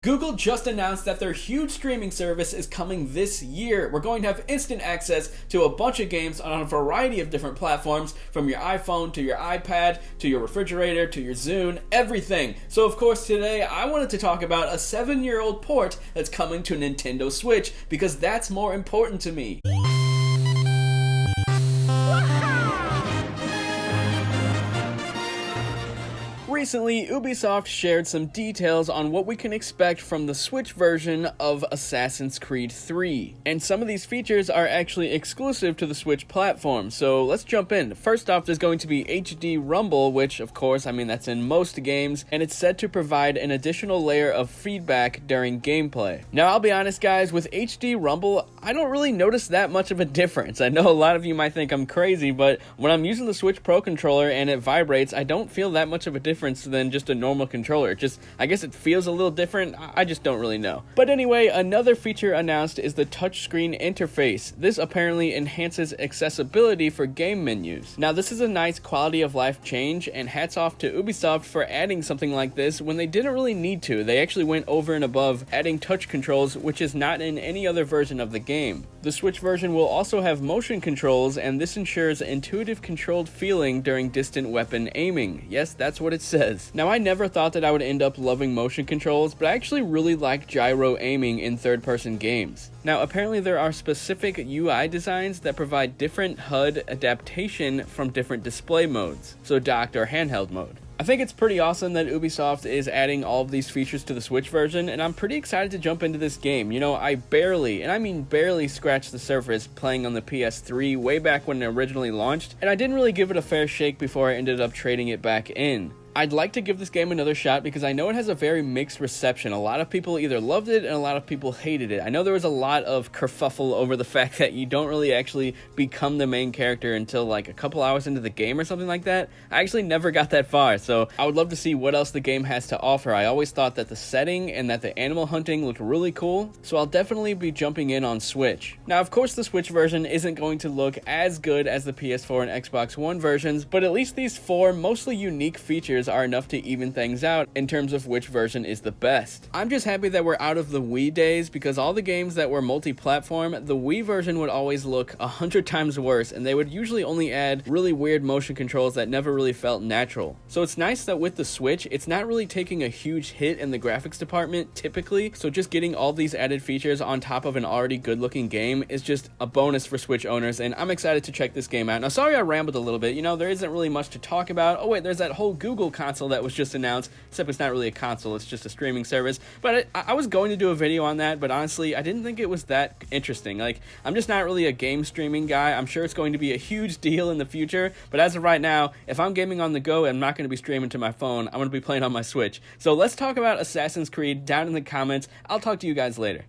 Google just announced that their huge streaming service is coming this year. We're going to have instant access to a bunch of games on a variety of different platforms, from your iPhone to your iPad to your refrigerator to your Zune, everything. So of course today I wanted to talk about a 7-year-old port that's coming to Nintendo Switch because that's more important to me. Recently, Ubisoft shared some details on what we can expect from the Switch version of Assassin's Creed 3. And some of these features are actually exclusive to the Switch platform, so let's jump in. First off, there's going to be HD Rumble, which of course, that's in most games, and it's said to provide an additional layer of feedback during gameplay. Now, I'll be honest guys, with HD Rumble, I don't really notice that much of a difference. I know a lot of you might think I'm crazy, but when I'm using the Switch Pro controller and it vibrates, I don't feel that much of a difference than just a normal controller. I guess it feels a little different. I just don't really know. But anyway, another feature announced is the touchscreen interface. This apparently enhances accessibility for game menus. Now, this is a nice quality of life change, and hats off to Ubisoft for adding something like this when they didn't really need to. They actually went over and above, adding touch controls, which is not in any other version of the game. The Switch version will also have motion controls, and this ensures intuitive controlled feeling during distant weapon aiming. Yes, that's what it says. Now, I never thought that I would end up loving motion controls, but I actually really like gyro aiming in third-person games. Now, apparently there are specific UI designs that provide different HUD adaptation from different display modes, so docked or handheld mode. I think it's pretty awesome that Ubisoft is adding all of these features to the Switch version, and I'm pretty excited to jump into this game. You know, I barely, and I mean barely, scratched the surface playing on the PS3 way back when it originally launched, and I didn't really give it a fair shake before I ended up trading it back in. I'd like to give this game another shot because I know it has a very mixed reception. A lot of people either loved it and a lot of people hated it. I know there was a lot of kerfuffle over the fact that you don't really actually become the main character until like a couple hours into the game or something like that. I actually never got that far, so I would love to see what else the game has to offer. I always thought that the setting and that the animal hunting looked really cool, so I'll definitely be jumping in on Switch. Now, of course, the Switch version isn't going to look as good as the PS4 and Xbox One versions, but at least these 4 mostly unique features are enough to even things out in terms of which version is the best. I'm just happy that we're out of the Wii days, because all the games that were multi-platform, the Wii version would always look 100 times worse, and they would usually only add really weird motion controls that never really felt natural. So it's nice that with the Switch, it's not really taking a huge hit in the graphics department typically, so just getting all these added features on top of an already good-looking game is just a bonus for Switch owners, and I'm excited to check this game out. Now, sorry I rambled a little bit. You know, there isn't really much to talk about. Oh wait, there's that whole Google console that was just announced, except it's not really a console, it's just a streaming service. But I was going to do a video on that, but honestly, I didn't think it was that interesting. Like, I'm just not really a game streaming guy. I'm sure it's going to be a huge deal in the future, but as of right now, if I'm gaming on the go, I'm not going to be streaming to my phone. I'm going to be playing on my Switch. So let's talk about Assassin's Creed down in the comments. I'll talk to you guys later.